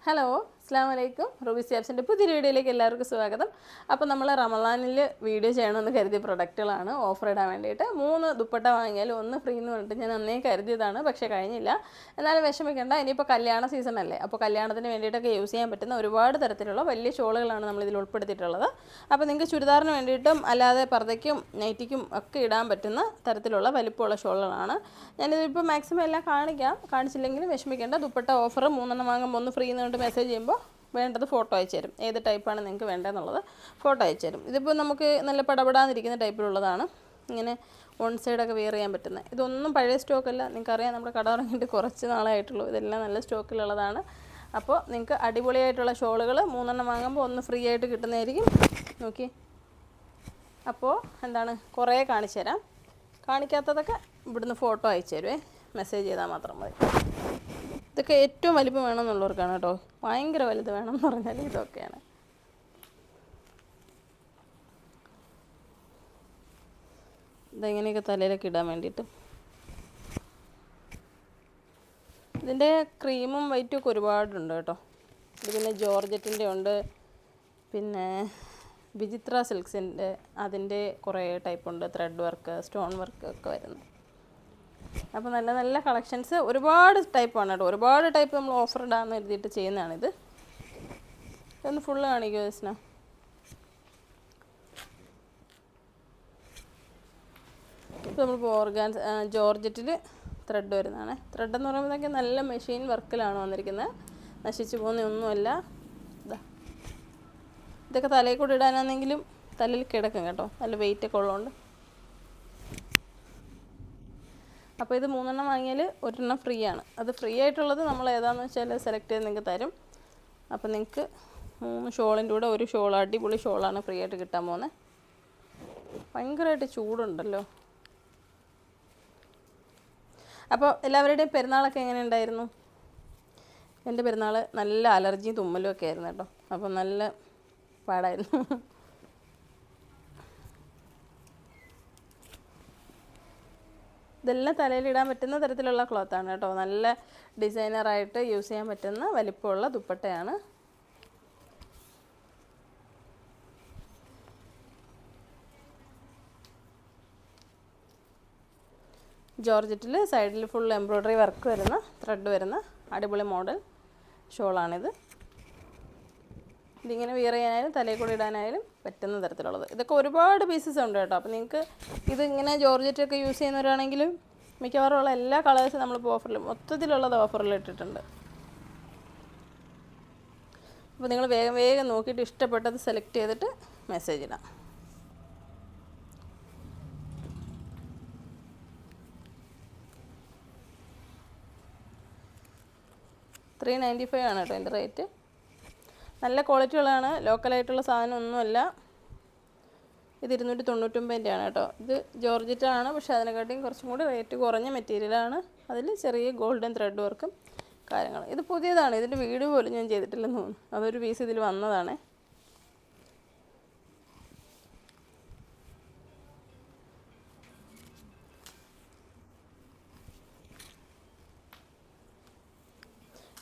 Hello, അസ്സാം വലൈക്കും. Ruby സ്യാബ്സിൻ്റെ പുതിയൊരു വീഡിയോയിലേക്ക് എല്ലാവർക്കും സ്വാഗതം. അപ്പോൾ നമ്മൾ റമളാനിൽ വീഡിയോ ചെയ്യണമെന്ന് കരുതിയ പ്രൊഡക്റ്റുകളാണ് ഓഫർ ഇടാൻ വേണ്ടിയിട്ട്. 3 ദുപ്പട്ട വാങ്ങിയാൽ 1 ഫ്രീ എന്ന് പറഞ്ഞിട്ട് ഞാൻ അന്നേ കരുതിയതാണ്, പക്ഷേ കഴിഞ്ഞില്ല. എന്നാലും വിഷമിക്കേണ്ട, ഇനിയിപ്പോൾ കല്യാണ സീസൺ അല്ലേ, അപ്പോൾ കല്യാണത്തിന് വേണ്ടിയിട്ടൊക്കെ യൂസ് ചെയ്യാൻ പറ്റുന്ന ഒരുപാട് തരത്തിലുള്ള വലിയ ഷോളുകളാണ് നമ്മളിതിൽ ഉൾപ്പെടുത്തിയിട്ടുള്ളത്. അപ്പോൾ നിങ്ങൾക്ക് ചുരിദാറിന് വേണ്ടിയിട്ടും അല്ലാതെ പർദ്ദയ്ക്കും നൈറ്റിക്കും ഒക്കെ ഇടാൻ പറ്റുന്ന തരത്തിലുള്ള വലിപ്പമുള്ള ഷോളുകളാണ്. ഞാനിതിപ്പോൾ മാക്സിമം എല്ലാം കാണിച്ചില്ലെങ്കിലും വിഷമിക്കേണ്ട. ദുപ്പട്ട ഓഫർ 3 വാങ്ങുമ്പോൾ 1 ഫ്രീ എന്ന് മെസ്സേജ് ചെയ്യുമ്പോൾ വേണ്ടത് ഫോട്ടോ അയച്ചു തരും. ഏത് ടൈപ്പാണ് നിങ്ങൾക്ക് വേണ്ടതെന്നുള്ളത് ഫോട്ടോ അയച്ചു തരും. ഇതിപ്പോൾ നമുക്ക് നല്ല പടപടാന്നിരിക്കുന്ന ടൈപ്പിലുള്ളതാണ്, ഇങ്ങനെ വൺ സൈഡൊക്കെ വെയർ ചെയ്യാൻ പറ്റുന്നത്. ഇതൊന്നും പഴയ സ്റ്റോക്കല്ല, നിങ്ങൾക്കറിയാം നമ്മുടെ കട തുടങ്ങിയിട്ട് കുറച്ച് നാളായിട്ടുള്ളൂ. ഇതെല്ലാം നല്ല സ്റ്റോക്കിലുള്ളതാണ്. അപ്പോൾ നിങ്ങൾക്ക് അടിപൊളിയായിട്ടുള്ള ഷോളുകൾ 3 വാങ്ങുമ്പോൾ 1 ഫ്രീ ആയിട്ട് കിട്ടുന്നതായിരിക്കും. നോക്കി, അപ്പോൾ എന്താണ്, കുറേ കാണിച്ചു തരാം. കാണിക്കാത്തതൊക്കെ ഇവിടുന്ന് ഫോട്ടോ അയച്ചു തരുമേ, മെസ്സേജ് ചെയ്താൽ മാത്രം മതി. ഇതൊക്കെ ഏറ്റവും വലിപ്പം വേണമെന്നുള്ളവർക്കാണ് കേട്ടോ. ഭയങ്കര വലുത് വേണം എന്ന് പറഞ്ഞാൽ ഇതൊക്കെയാണ്. ഇതെങ്ങനെയൊക്കെ തലയിലൊക്കെ ഇടാൻ വേണ്ടിയിട്ട്. ഇതിൻ്റെ ക്രീമും വൈറ്റും ഒക്കെ ഒരുപാടുണ്ട് കേട്ടോ. ഇത് പിന്നെ ജോർജറ്റിൻ്റെ ഉണ്ട്, പിന്നെ വിചിത്ര സിൽക്സിൻ്റെ അതിൻ്റെ കുറേ ടൈപ്പുണ്ട്. ത്രെഡ് വർക്ക്, സ്റ്റോൺ വർക്ക് ഒക്കെ വരുന്നു. അപ്പോൾ നല്ല നല്ല കളക്ഷൻസ് ഒരുപാട് ടൈപ്പാണ് കേട്ടോ. ഒരുപാട് ടൈപ്പ് നമ്മൾ ഓഫർ ഇടാമെന്ന് എഴുതിയിട്ട് ചെയ്യുന്നതാണിത്. ഇതൊന്ന് ഫുള്ള് കാണിക്കുമോ ജസ്ന? ഇപ്പോൾ നമ്മളിപ്പോൾ ജോർജറ്റിൽ ത്രെഡ് വരുന്നതാണ്. ത്രെഡ് എന്ന് പറയുമ്പോഴത്തേക്ക് നല്ല മെഷീൻ വർക്കിലാണ് വന്നിരിക്കുന്നത്, നശിച്ചു പോകുന്നതൊന്നുമല്ല. ഇതൊക്കെ തലയിൽ കൂടെ ഇടാനാണെങ്കിലും തലയിൽ കിടക്കും കേട്ടോ, നല്ല വെയിറ്റൊക്കെ ഉള്ളതുകൊണ്ട്. അപ്പോൾ ഇത് 3 വാങ്ങിയാൽ 1 ഫ്രീ ആണ്. അത് ഫ്രീ ആയിട്ടുള്ളത് നമ്മൾ ഏതാണെന്ന് വെച്ചാൽ സെലക്ട് ചെയ്ത് നിങ്ങൾക്ക് തരും. അപ്പോൾ നിങ്ങൾക്ക് 3 ഷോളിൻ്റെ കൂടെ 1 ഷോൾ, അടിപൊളി ഷോളാണ് ഫ്രീ ആയിട്ട് കിട്ടാൻ പോകുന്നത്. ഭയങ്കരമായിട്ട് ചൂടുണ്ടല്ലോ. അപ്പോൾ എല്ലാവരുടെയും പെരുന്നാളൊക്കെ എങ്ങനെ ഉണ്ടായിരുന്നു? എൻ്റെ പെരുന്നാൾ നല്ല അലർജിയും തുമ്മലും ഒക്കെ ആയിരുന്നു കേട്ടോ. അപ്പോൾ നല്ല പാടായിരുന്നു. ഇതെല്ലാം തലയിലിടാൻ പറ്റുന്ന തരത്തിലുള്ള ക്ലോത്താണ് കേട്ടോ. നല്ല ഡിസൈനറായിട്ട് യൂസ് ചെയ്യാൻ പറ്റുന്ന വലിപ്പമുള്ള ദുപ്പട്ടയാണ്. ജോർജറ്റിൽ സൈഡിൽ ഫുൾ എംബ്രോയ്ഡറി വർക്ക് വരുന്ന, ത്രെഡ് വരുന്ന അടിപൊളി മോഡൽ ഷോളാണിത്. ഇതിങ്ങനെ വിയർ ചെയ്യാനായാലും തലയിൽ കൂടി ഇടാനായാലും പറ്റുന്ന തരത്തിലുള്ളത്. ഇതൊക്കെ ഒരുപാട് പീസസ് ഉണ്ട് കേട്ടോ. അപ്പോൾ നിങ്ങൾക്ക് ഇതിങ്ങനെ ജോർജറ്റൊക്കെ യൂസ് ചെയ്യുന്നവരാണെങ്കിലും മിക്കവാറും ഉള്ള എല്ലാ കളേഴ്സും നമ്മളിപ്പോൾ ഓഫറിൽ മൊത്തത്തിലുള്ളത് ഓഫറിൽ ഇട്ടിട്ടുണ്ട്. അപ്പോൾ നിങ്ങൾ വേഗം വേഗം നോക്കിയിട്ട് ഇഷ്ടപ്പെട്ടത് സെലക്ട് ചെയ്തിട്ട് മെസ്സേജ് ഇടാം. $395 ആണ് കേട്ടോ എൻ്റെ റേറ്റ്. നല്ല ക്വാളിറ്റി ഉള്ളതാണ്, ലോക്കലായിട്ടുള്ള സാധനം ഒന്നുമല്ല. ഇത് 299 ആണ് കേട്ടോ. ഇത് ജോർജറ്റാണ്, പക്ഷേ അതിനെക്കാട്ടിയും കുറച്ചും കൂടി റേറ്റ് കുറഞ്ഞ മെറ്റീരിയലാണ്. അതിൽ ചെറിയ ഗോൾഡൻ ത്രെഡ് വർക്കും കാര്യങ്ങൾ. ഇത് പുതിയതാണ്, ഇതിൻ്റെ വീഡിയോ പോലും ഞാൻ ചെയ്തിട്ടില്ലെന്ന് തോന്നുന്നു. അതൊരു പീസ് ഇതിൽ വന്നതാണ്.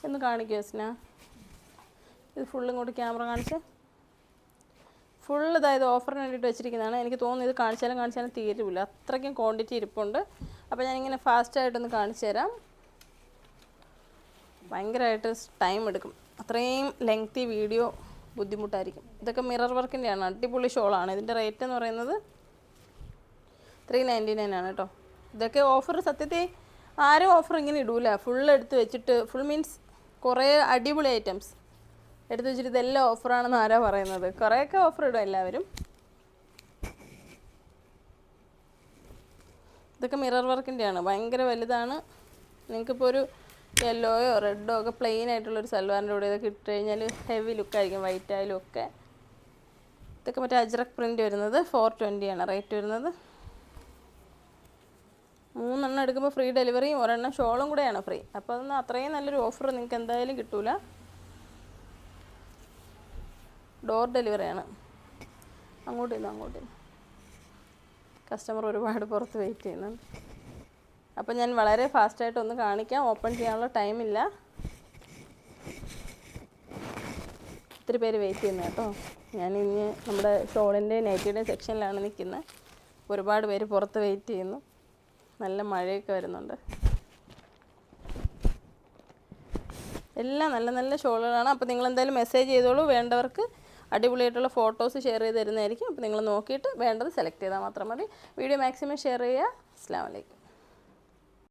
എന്ന് കാണിക്കുക സ്ന. ഇത് ഫുള്ളും കൂടി ക്യാമറ കാണിച്ച് ഫുള്ള് ഇതായത് ഓഫറിന് വേണ്ടിയിട്ട് വെച്ചിരിക്കുന്നതാണ്. എനിക്ക് തോന്നുന്നു ഇത് കാണിച്ചാലും തീരുമില്ല, അത്രയ്ക്കും ക്വാണ്ടിറ്റി ഇരിപ്പുണ്ട്. അപ്പോൾ ഞാനിങ്ങനെ ഫാസ്റ്റായിട്ടൊന്ന് കാണിച്ചു തരാം. ഭയങ്കരമായിട്ട് ടൈം എടുക്കും, അത്രയും ലെങ്തി വീഡിയോ ബുദ്ധിമുട്ടായിരിക്കും. ഇതൊക്കെ മിറർ വർക്കിൻ്റെയാണ്, അടിപൊളി ഷോളാണ്. ഇതിൻ്റെ റേറ്റ് എന്ന് പറയുന്നത് $399 ആണ് കേട്ടോ. ഇതൊക്കെ ഓഫർ സത്യത്തിൽ ആരും ഓഫർ ഇങ്ങനെ ഇടൂല. ഫുള്ള് എടുത്ത് വെച്ചിട്ട്, ഫുൾ മീൻസ് കുറേ അടിപൊളി ഐറ്റംസ് എടുത്ത് വെച്ചിട്ട് ഇതെല്ലാം ഓഫറാണെന്ന് ആരാ പറയുന്നത്? കുറേയൊക്കെ ഓഫർ ഇടും എല്ലാവരും. ഇതൊക്കെ മിറർ വർക്കിൻ്റെയാണ്, ഭയങ്കര വലുതാണ്. നിങ്ങൾക്കിപ്പോൾ ഒരു യെല്ലോയോ റെഡോ ഒക്കെ പ്ലെയിൻ ആയിട്ടുള്ളൊരു സൽവാറിൻ്റെ കൂടെ ഇതൊക്കെ ഇട്ട് കഴിഞ്ഞാൽ ഹെവി ലുക്കായിരിക്കും, വൈറ്റ് ആയാലും ഒക്കെ. ഇതൊക്കെ മറ്റേ അജ്രക് പ്രിൻ്റ് വരുന്നത് $420 ആണ് റേറ്റ് വരുന്നത്. 3 എടുക്കുമ്പോൾ ഫ്രീ ഡെലിവറിയും 1 ഷോളും കൂടെയാണ് ഫ്രീ. അപ്പോൾ അതൊന്നും അത്രയും നല്ലൊരു ഓഫർ നിങ്ങൾക്ക് എന്തായാലും കിട്ടൂല. ഡോർ ഡെലിവറിയാണ്. അങ്ങോട്ട് കസ്റ്റമർ ഒരുപാട് പുറത്ത് വെയിറ്റ് ചെയ്യുന്നുണ്ട്. അപ്പോൾ ഞാൻ വളരെ ഫാസ്റ്റായിട്ടൊന്ന് കാണിക്കാം, ഓപ്പൺ ചെയ്യാനുള്ള ടൈമില്ല. ഒത്തിരി പേര് വെയിറ്റ് ചെയ്യുന്നത് കേട്ടോ. ഞാനിന്ന് നമ്മുടെ ഷോളിൻ്റെ നൈറ്റിയുടെ സെക്ഷനിലാണ് നിൽക്കുന്നത്. ഒരുപാട് പേര് പുറത്ത് വെയിറ്റ് ചെയ്യുന്നു. നല്ല മഴയൊക്കെ വരുന്നുണ്ട്. എല്ലാം നല്ല നല്ല ഷോളുകളാണ്. അപ്പോൾ നിങ്ങൾ എന്തായാലും മെസ്സേജ് ചെയ്തോളൂ. വേണ്ടവർക്ക് അടിപൊളിയായിട്ടുള്ള ഫോട്ടോസ് ഷെയർ ചെയ്ത് തരുന്നതായിരിക്കും. അപ്പോൾ നിങ്ങൾ നോക്കിയിട്ട് വേണ്ടത് സെലക്ട് ചെയ്താൽ മാത്രം മതി. വീഡിയോ മാക്സിമം ഷെയർ ചെയ്യുക. അസ്സലാമു അലൈക്കും.